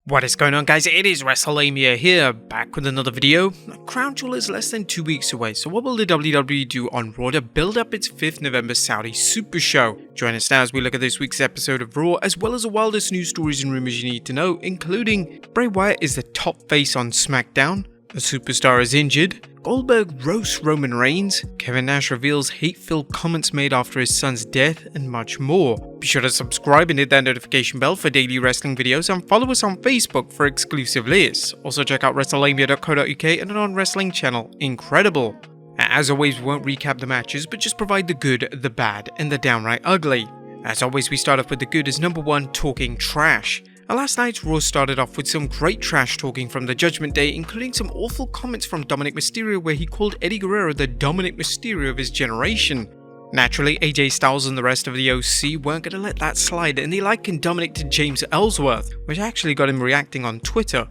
What is going on, guys? It is Wrestlelamia here, back with another video. Crown Jewel is less than 2 weeks away, so what will the WWE do on Raw to build up its 5th November Saudi Super Show? Join us now as we look at this week's episode of Raw, as well as the wildest news stories and rumors you need to know, including Bray Wyatt is the top face on SmackDown, a superstar is injured, Goldberg roasts Roman Reigns, Kevin Nash reveals hate-filled comments made after his son's death, and much more. Be sure to subscribe and hit that notification bell for daily wrestling videos, and follow us on Facebook for exclusive lists. Also check out Wrestlelamia.co.uk and our wrestling channel, Incredible. As always, we won't recap the matches, but just provide the good, the bad, and the downright ugly. As always, we start off with the good as number 1, talking trash. Last night's Raw started off with some great trash talking from the Judgment Day, including some awful comments from Dominic Mysterio where he called Eddie Guerrero the Dominic Mysterio of his generation. Naturally, AJ Styles and the rest of the OC weren't going to let that slide, and they likened Dominic to James Ellsworth, which actually got him reacting on Twitter.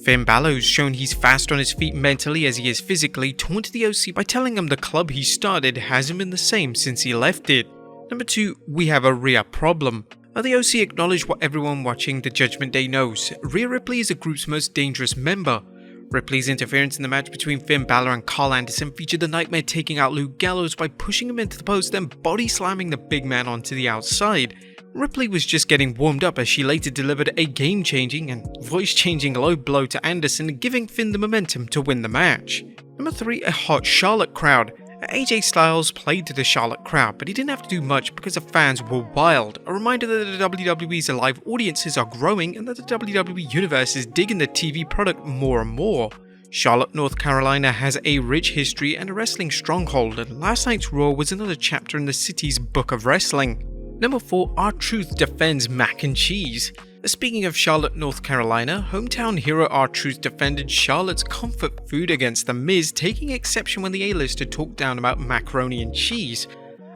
Finn Balor's shown he's fast on his feet mentally as he is physically, taunted the OC by telling him the club he started hasn't been the same since he left it. Number 2, we have a Rhea problem. The OC acknowledged what everyone watching the Judgment Day knows. Rhea Ripley is the group's most dangerous member. Ripley's interference in the match between Finn Balor and Carl Anderson featured the Nightmare taking out Luke Gallows by pushing him into the post, then body slamming the big man onto the outside. Ripley was just getting warmed up as she later delivered a game-changing and voice-changing low blow to Anderson, giving Finn the momentum to win the match. Number 3, a hot Charlotte crowd. AJ Styles played to the Charlotte crowd, but he didn't have to do much because the fans were wild. A reminder that the WWE's live audiences are growing and that the WWE Universe is digging the TV product more and more. Charlotte, North Carolina has a rich history and a wrestling stronghold, and last night's Raw was another chapter in the city's book of wrestling. Number 4, R-Truth defends mac and cheese. Speaking of Charlotte, North Carolina, hometown hero R-Truth defended Charlotte's comfort food against The Miz, taking exception when the A-lister talked down about macaroni and cheese.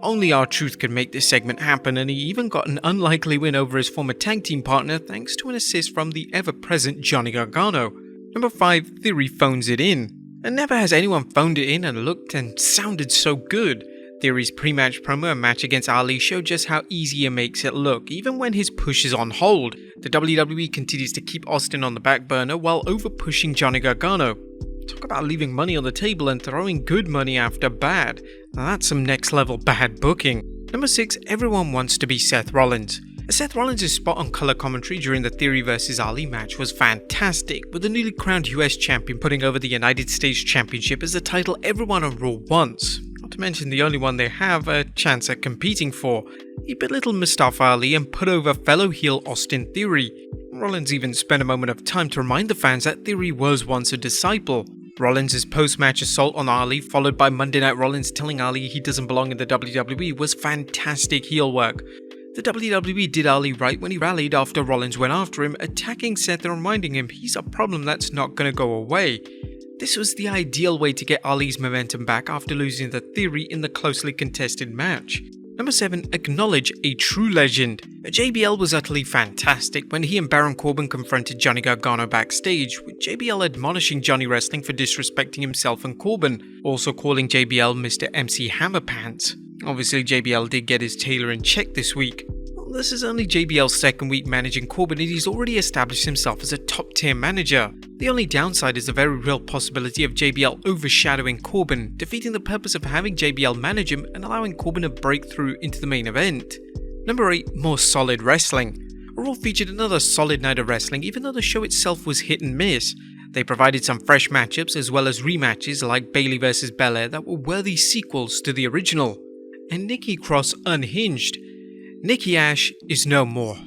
Only R-Truth could make this segment happen, and he even got an unlikely win over his former tag team partner thanks to an assist from the ever-present Johnny Gargano. Number 5, Theory phones it in. And never has anyone phoned it in and looked and sounded so good. Theory's pre-match promo and match against Ali showed just how easy he makes it look, even when his push is on hold. The WWE continues to keep Austin on the back burner while over-pushing Johnny Gargano. Talk about leaving money on the table and throwing good money after bad. Now that's some next-level bad booking. Number 6, everyone wants to be Seth Rollins. Seth Rollins' spot on color commentary during the Theory vs Ali match was fantastic, with the newly crowned US champion putting over the United States Championship as the title everyone on Raw wants. Not to mention the only one they have a chance at competing for. He belittled Mustafa Ali and put over fellow heel Austin Theory. Rollins even spent a moment of time to remind the fans that Theory was once a disciple. Rollins' post-match assault on Ali, followed by Monday Night Rollins telling Ali he doesn't belong in the WWE, was fantastic heel work. The WWE did Ali right when he rallied after Rollins went after him, attacking Seth and reminding him he's a problem that's not going to go away. This was the ideal way to get Ali's momentum back after losing the Theory in the closely contested match. Number 7, acknowledge a true legend. JBL was utterly fantastic when he and Baron Corbin confronted Johnny Gargano backstage, with JBL admonishing Johnny Wrestling for disrespecting himself and Corbin, also calling JBL Mr. MC Hammerpants. Obviously JBL did get his tailor in check this week. This is only JBL's second week managing Corbin, and he's already established himself as a top-tier manager. The only downside is the very real possibility of JBL overshadowing Corbin, defeating the purpose of having JBL manage him and allowing Corbin to break through into the main event. Number 8, more solid wrestling. Raw featured another solid night of wrestling, even though the show itself was hit and miss. They provided some fresh matchups as well as rematches like Bayley vs Belair that were worthy sequels to the original. And Nikki Cross unhinged. Nikki Ash is no more,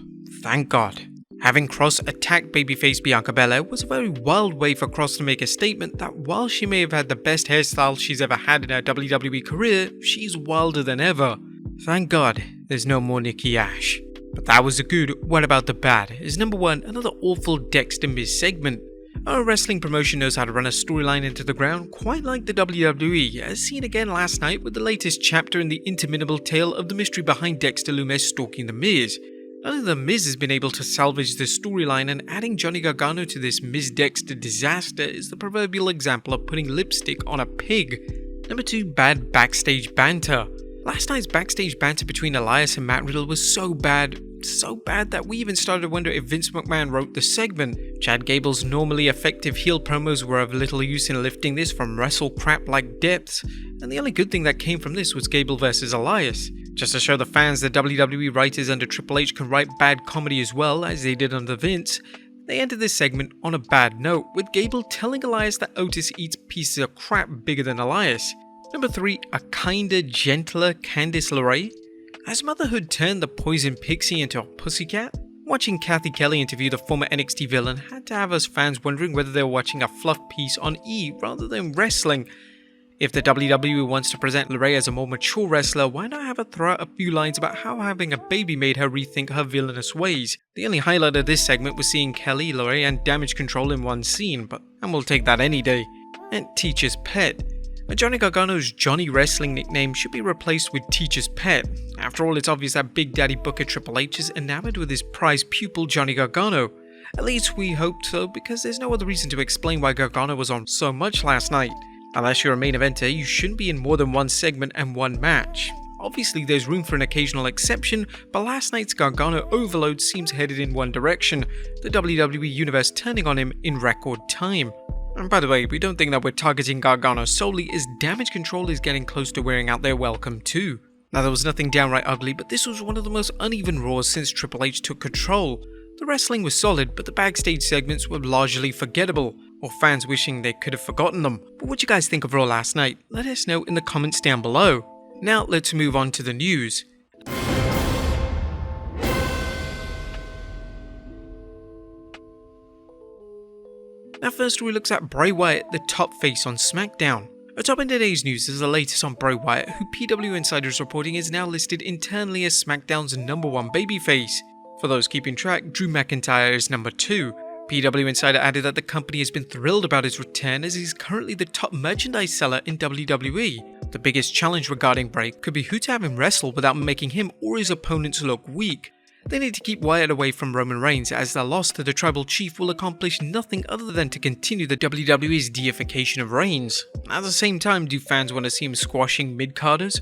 thank God. Having Cross attack babyface Bianca Belair was a very wild way for Cross to make a statement that while she may have had the best hairstyle she's ever had in her WWE career, she's wilder than ever. Thank God there's no more Nikki Ash. But that was the good. What about the bad? Is number 1, another awful Dexter Miz segment. Our wrestling promotion knows how to run a storyline into the ground, quite like the WWE, as seen again last night with the latest chapter in the interminable tale of the mystery behind Dexter Lumis stalking The Miz. Only The Miz has been able to salvage this storyline, and adding Johnny Gargano to this Miz Dexter disaster is the proverbial example of putting lipstick on a pig. Number 2, bad backstage banter. Last night's backstage banter between Elias and Matt Riddle was so bad, So bad that we even started to wonder if Vince McMahon wrote the segment. Chad Gable's normally effective heel promos were of little use in lifting this from wrestle crap like depths, and the only good thing that came from this was Gable versus Elias. Just to show the fans that WWE writers under Triple H can write bad comedy as well as they did under Vince, they ended this segment on a bad note, with Gable telling Elias that Otis eats pieces of crap bigger than Elias. Number 3, a kinder, gentler Candice LeRae. Has motherhood turned the poison pixie into a pussycat? Watching Kathy Kelly interview the former NXT villain had to have us fans wondering whether they were watching a fluff piece on E rather than wrestling. If the WWE wants to present LeRae as a more mature wrestler, why not have her throw out a few lines about how having a baby made her rethink her villainous ways? The only highlight of this segment was seeing Kelly, LeRae and Damage Control in one scene, and we'll take that any day. And Teacher's Pet. Johnny Gargano's Johnny Wrestling nickname should be replaced with Teacher's Pet. After all, it's obvious that Big Daddy Booker Triple H is enamored with his prized pupil Johnny Gargano. At least we hoped so, because there's no other reason to explain why Gargano was on so much last night. Unless you're a main eventer, you shouldn't be in more than one segment and one match. Obviously there's room for an occasional exception, but last night's Gargano overload seems headed in one direction, the WWE Universe turning on him in record time. And by the way, we don't think that we're targeting Gargano solely, as Damage Control is getting close to wearing out their welcome too. Now there was nothing downright ugly, but this was one of the most uneven Raws since Triple H took control. The wrestling was solid, but the backstage segments were largely forgettable, or fans wishing they could have forgotten them. But what do you guys think of Raw last night? Let us know in the comments down below. Now let's move on to the news. Now first we looks at Bray Wyatt, the top face on SmackDown. Atop in today's news is the latest on Bray Wyatt, who PW Insider is reporting is now listed internally as SmackDown's #1 babyface. For those keeping track, Drew McIntyre is number 2. PW Insider added that the company has been thrilled about his return, as he's currently the top merchandise seller in WWE. The biggest challenge regarding Bray could be who to have him wrestle without making him or his opponents look weak. They need to keep Wyatt away from Roman Reigns, as their loss to the Tribal Chief will accomplish nothing other than to continue the WWE's deification of Reigns. At the same time, do fans want to see him squashing mid-carders?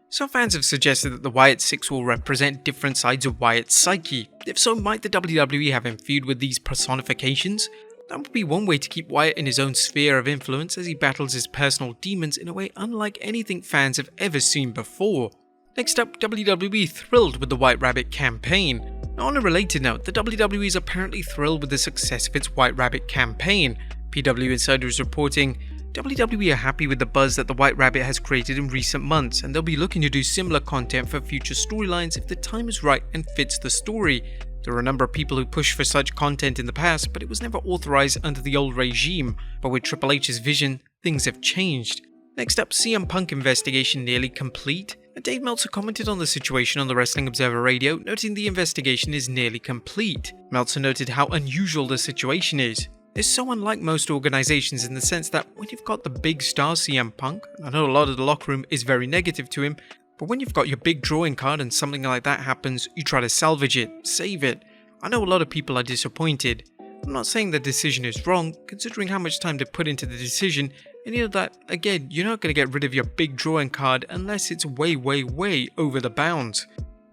Some fans have suggested that the Wyatt 6 will represent different sides of Wyatt's psyche. If so, might the WWE have him feud with these personifications? That would be one way to keep Wyatt in his own sphere of influence as he battles his personal demons in a way unlike anything fans have ever seen before. Next up, WWE thrilled with the White Rabbit campaign. Now, on a related note, the WWE is apparently thrilled with the success of its White Rabbit campaign. PW Insider is reporting, WWE are happy with the buzz that the White Rabbit has created in recent months, and they'll be looking to do similar content for future storylines if the time is right and fits the story. There are a number of people who pushed for such content in the past, but it was never authorized under the old regime. But with Triple H's vision, things have changed. Next up, CM Punk investigation nearly complete. Dave Meltzer commented on the situation on the Wrestling Observer Radio, noting the investigation is nearly complete. Meltzer noted how unusual the situation is. It's so unlike most organizations in the sense that when you've got the big star CM Punk, I know a lot of the locker room is very negative to him, but when you've got your big drawing card and something like that happens, you try to salvage it, save it. I know a lot of people are disappointed. I'm not saying the decision is wrong, considering how much time they put into the decision, and you know that, again, you're not going to get rid of your big drawing card unless it's way over the bounds.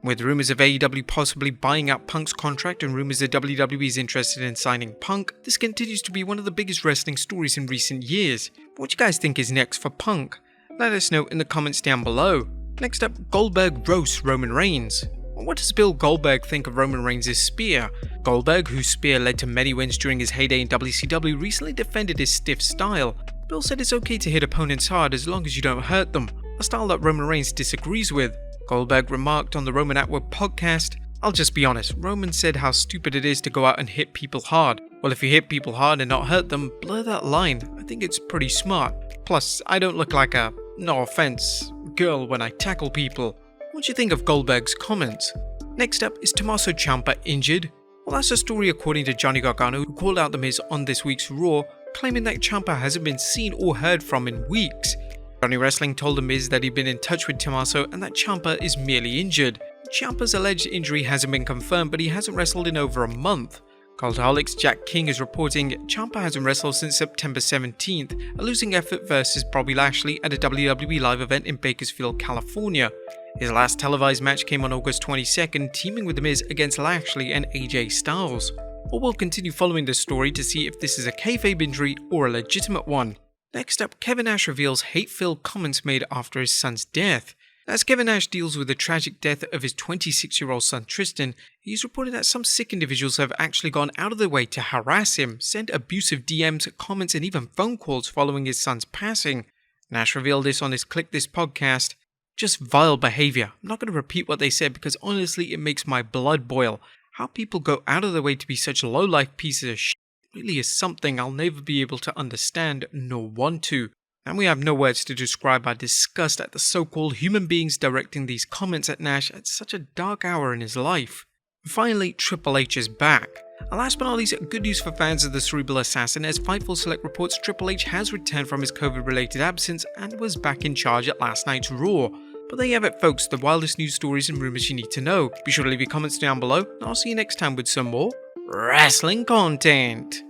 With rumours of AEW possibly buying out Punk's contract and rumours that WWE is interested in signing Punk, this continues to be one of the biggest wrestling stories in recent years. What do you guys think is next for Punk? Let us know in the comments down below. Next up, Goldberg roasts Roman Reigns. What does Bill Goldberg think of Roman Reigns' spear? Goldberg, whose spear led to many wins during his heyday in WCW, recently defended his stiff style. Bill said it's okay to hit opponents hard as long as you don't hurt them, a style that Roman Reigns disagrees with. Goldberg remarked on the Roman at Work podcast, "I'll just be honest, Roman said how stupid it is to go out and hit people hard. Well, if you hit people hard and not hurt them, blur that line. I think it's pretty smart. Plus, I don't look like a, no offense, girl when I tackle people." What do you think of Goldberg's comments? Next up, is Tommaso Ciampa injured? Well, that's a story according to Johnny Gargano, who called out The Miz on this week's Raw, claiming that Ciampa hasn't been seen or heard from in weeks. Johnny Wrestling told The Miz that he'd been in touch with Tommaso and that Ciampa is merely injured. Ciampa's alleged injury hasn't been confirmed, but he hasn't wrestled in over a month. Cultaholic's Jack King is reporting Ciampa hasn't wrestled since September 17th, a losing effort versus Bobby Lashley at a WWE live event in Bakersfield, California. His last televised match came on August 22nd, teaming with The Miz against Lashley and AJ Styles. But we'll continue following this story to see if this is a kayfabe injury or a legitimate one. Next up, Kevin Nash reveals hate-filled comments made after his son's death. As Kevin Nash deals with the tragic death of his 26-year-old son Tristen, he's reported that some sick individuals have actually gone out of their way to harass him, send abusive DMs, comments, and even phone calls following his son's passing. Nash revealed this on his Click This podcast. Just vile behavior. I'm not going to repeat what they said because honestly it makes my blood boil. How people go out of their way to be such low-life pieces of shit really is something I'll never be able to understand nor want to. And we have no words to describe our disgust at the so-called human beings directing these comments at Nash at such a dark hour in his life. Finally, Triple H is back. And last but not least, good news for fans of the Cerebral Assassin, as Fightful Select reports Triple H has returned from his COVID-related absence and was back in charge at last night's Raw. But there you have it folks, the wildest news stories and rumors you need to know. Be sure to leave your comments down below, and I'll see you next time with some more wrestling content.